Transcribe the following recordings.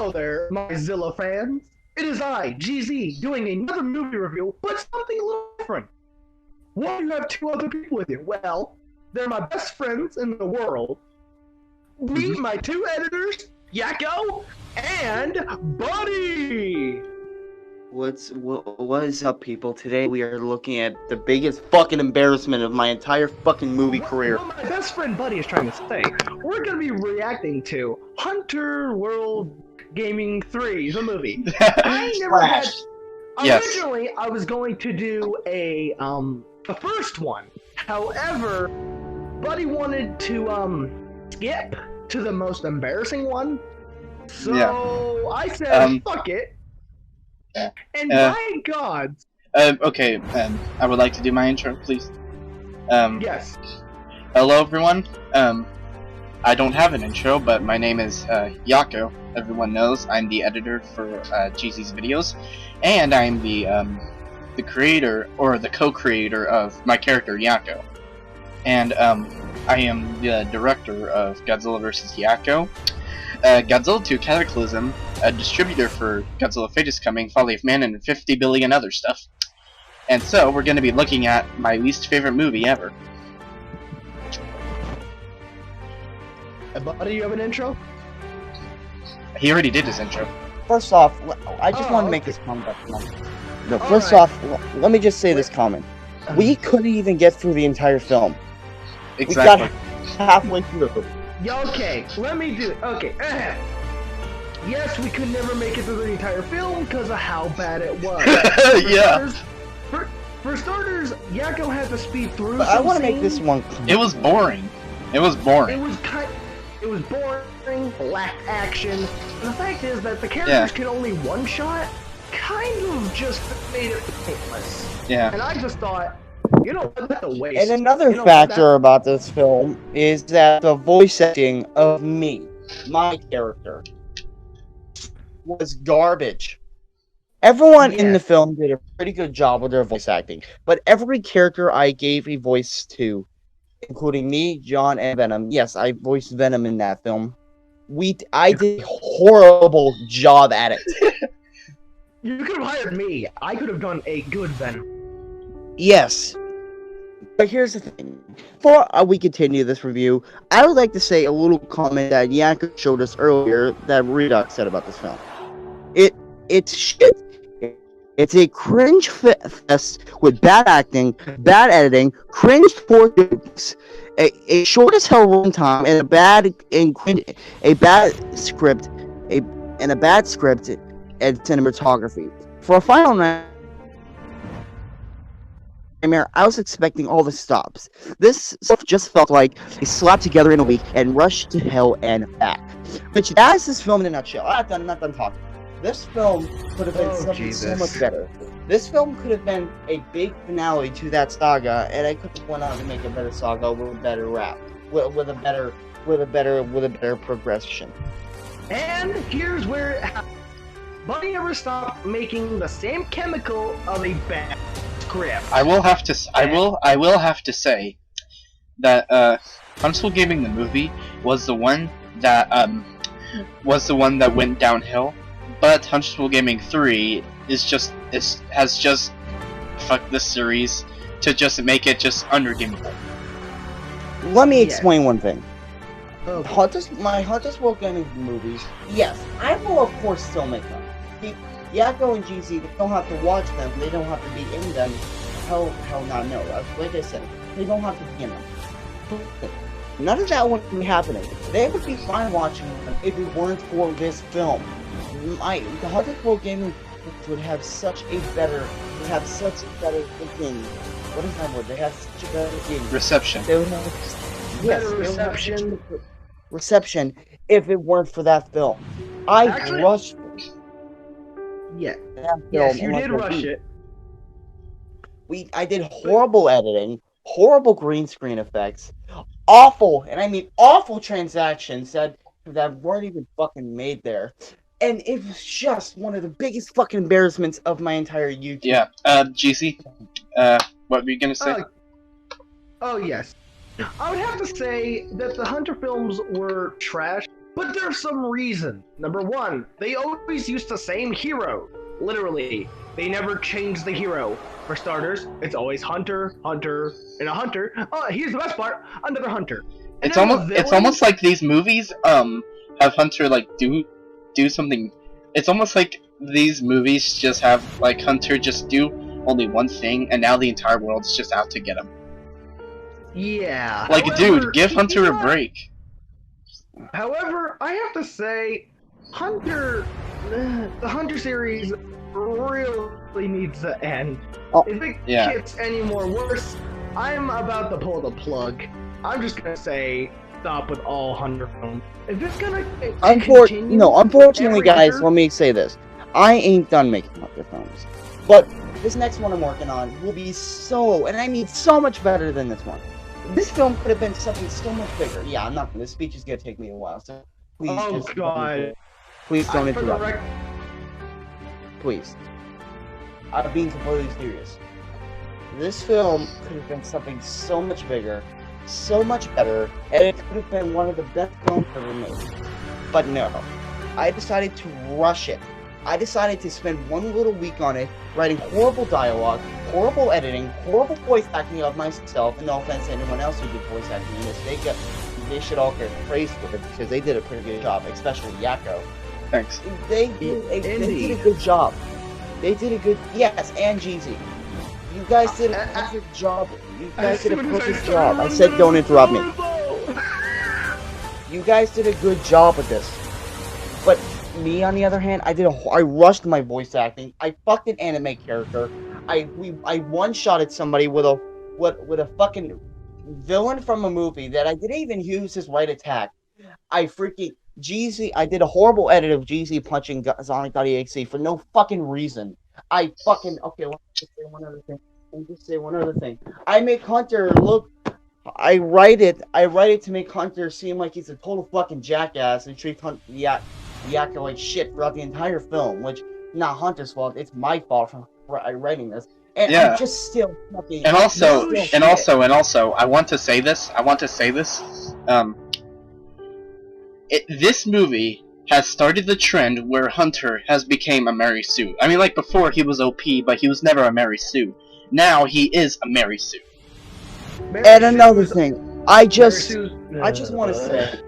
Hello there, my Zilla fans. It is I, GZ, doing another movie review, but something a little different. Why do you have two other people with you? Well, they're my best friends in the world. Meet my two editors, YAKO and Buddy! What is up, people? Today we are looking at the biggest fucking embarrassment of my entire fucking movie career. What my best friend Buddy is trying to say, we're gonna be reacting to Hunter World Gaming 3, the movie. I never had... Originally, I was going to do the first one. However, Buddy wanted to, skip to the most embarrassing one. So, I said, fuck it. And my God. Okay, I would like to do my intro, please. Yes. Hello, everyone. I don't have an intro, but my name is YAKO. Everyone knows I'm the editor for GZ's videos, and I'm the creator or the co-creator of my character YAKO. And I am the director of Godzilla vs. YAKO, Godzilla 2 Cataclysm, a distributor for Godzilla Fate is Coming, Folly of Man, and 50 billion other stuff. And so, we're going to be looking at my least favorite movie ever. Buddy, you have an intro? He already did his intro. First off, I just want to make this comment. No, first off, let me just say this comment. We couldn't even get through the entire film. Exactly. We got halfway through. Yeah, okay, let me do it. Okay. Yes, we could never make it through the entire film because of how bad it was. Yeah. For starters, YAKO had to speed through. But I want to make this one. It was boring. It was boring. It was boring, lacked action. And the fact is that the characters can only one-shot, kind of just made it pointless. Yeah. And I just thought, you know, that's a waste. And another factor about this film is that the voice acting of me, my character, was garbage. Everyone in the film did a pretty good job with their voice acting, but every character I gave a voice to, including me, John, and Venom. Yes, I voiced Venom in that film. I did a horrible job at it. You could have hired me. I could have done a good Venom. Yes. But here's the thing. Before we continue this review, I would like to say a little comment that YAKO showed us earlier that Redux said about this film. It's shit. It's a cringe fest with bad acting, bad editing, cringe poor jokes, a short as hell runtime, and a bad script, and cinematography. For a final nightmare, I was expecting all the stops. This stuff just felt like they slapped together in a week and rushed to hell and back. Which that is this film in a nutshell. I'm not done talking. This film could have been something so much better. This film could have been a big finale to that saga, and I could have went on to make a better saga with a better rap, with a better progression. And here's where Buddy never stopped making the same chemical of a bad script. I will have to say that Huntsville Gaming the movie was the one that went downhill. But Huntsville Gaming 3 has just fucked this series to just make it just unredeemable. Let me explain one thing. Okay. My Hunter's World Gaming movies, yes, I will of course still make them. YAKO and GZ, they don't have to watch them, they don't have to be in them. Hell not, no. Like I said, they don't have to be in them. None of that would be happening. They would be fine watching them if it weren't for this film. The Hunter's World Gaming would have such a better thinking. What is that word? They have such a better thinking. Reception. They would have Better reception. Reception if it weren't for that film. I rushed Yeah. that film. Yes, you did rush it. I did horrible editing, horrible green screen effects, awful, and I mean awful transactions that weren't even fucking made there. And it was just one of the biggest fucking embarrassments of my entire YouTube. Yeah, GC, what were you gonna say? Oh yes. I would have to say that the Hunter films were trash But there's some reason. Number one, they always use the same hero. Literally, they never change the hero. For starters, it's always Hunter, Hunter, and a Hunter. Oh, here's the best part: another Hunter. And it's almost like these movies have Hunter like do something. It's almost like these movies just have like Hunter just do only one thing, and now the entire world's just out to get him. Yeah. Like, dude, give Hunter a break. However, I have to say, the Hunter series really needs to end. If it gets any more worse, I'm about to pull the plug. I'm just gonna say, stop with all Hunter films. If it's gonna unfortunately, guys, let me say this. I ain't done making Hunter films. But this next one I'm working on will be so much better than this one. This film could have been something so much bigger. Yeah, I'm not. This speech is gonna take me a while, so please. Oh God! Please don't interrupt. Please. I'm being completely serious. This film could have been something so much bigger, so much better, and it could have been one of the best films ever made. But no, I decided to rush it. I decided to spend one little week on it, writing horrible dialogue, horrible editing, horrible voice acting of myself, and no offense to anyone else who did voice acting in this. They should all get praised for it because they did a pretty good job, especially YAKO. Thanks. They did a good job. They did a good, yes, and Jeezy. You guys did a perfect job. You guys did a perfect job. I said don't interrupt me. You guys did a good job with this. But me, on the other hand, I rushed my voice acting. I fucked an anime character. I one-shotted somebody with a fucking villain from a movie that I didn't even use his right attack. I did a horrible edit of Jeezy punching Sonic.exe for no fucking reason. Okay, let me just say one other thing. I make Hunter look. I write it to make Hunter seem like he's a total fucking jackass and treat YAKO like shit throughout the entire film, which not Hunter's fault. It's my fault for writing this. And yeah. I'm just still fucking. And also, I want to say this. This movie has started the trend where Hunter has become a Mary Sue. I mean, like before he was OP, but he was never a Mary Sue. Now he is a Mary Sue. And another thing, I just want to say,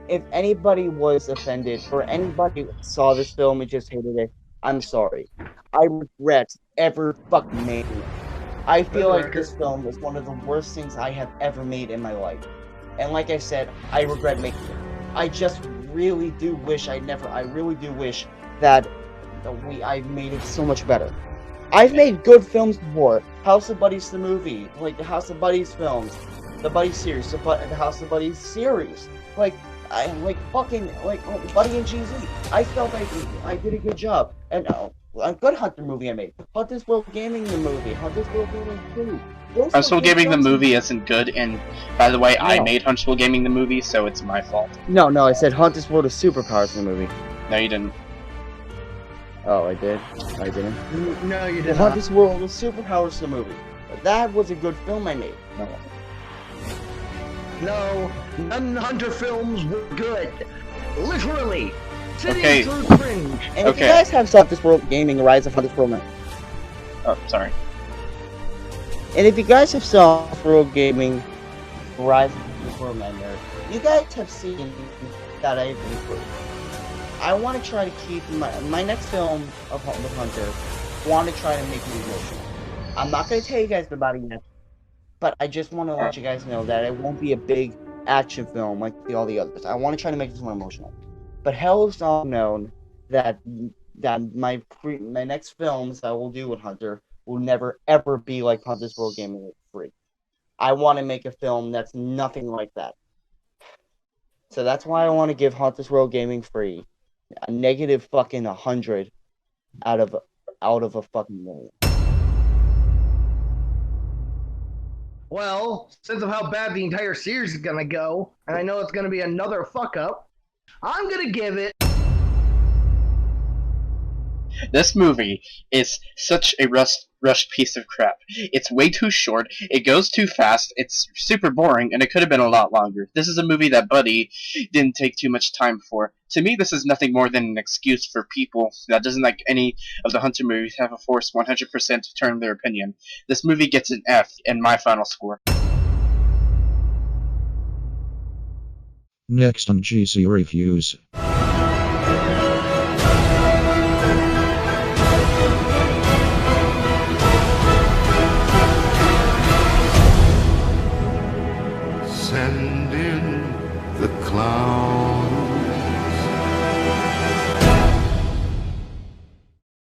if anybody was offended or anybody saw this film and just hated it, I'm sorry. I regret ever fucking making it. I feel like this film is one of the worst things I have ever made in my life. And like I said, I regret making it. I just really do wish I really do wish that I made it so much better. I've made good films before. House of Buddies the movie, like the House of Buddies films, the Buddy series, the House of Buddies series. Buddy and Jeezy. I felt like I did a good job. And a good Hunter movie I made. Hunter's World Gaming the movie. Hunter's World Gaming 2. Hunter's World Gaming the movie isn't good, and by the way, I made Hunter's World Gaming the movie, so it's my fault. No, I said Hunter's World of Superpowers the movie. No, you didn't. Oh, I did? I didn't? No, you didn't. Hunter's World of Superpowers the movie. That was a good film I made. No, none Hunter films were good. Literally. Okay. Through cringe. And if you guys have Hunter's World Gaming, Rise of Hunter's World Man. Oh, sorry. And if you guys have saw World Gaming, Rise of Hunter's World Man there, you guys have seen that I've improved. I want to try to keep my next film with Hunter. I want to try to make me emotional. I'm not going to tell you guys about it yet, but I just want to let you guys know that it won't be a big action film like all the others. I want to try to make this one emotional. But hell is all known that my next films I will do with Hunter will never ever be like Hunter's World Gaming 3. I want to make a film that's nothing like that. So that's why I want to give Hunter's World Gaming 3 a negative fucking 100 out of a fucking million. Well, since of how bad the entire series is gonna go, and I know it's gonna be another fuck up, I'm gonna give it. This movie is such a rushed piece of crap. It's way too short, it goes too fast, it's super boring, and it could have been a lot longer. This is a movie that Buddy didn't take too much time for. To me, this is nothing more than an excuse for people that doesn't like any of the Hunter movies have a force 100% to turn their opinion. This movie gets an F in my final score. Next on GC Reviews.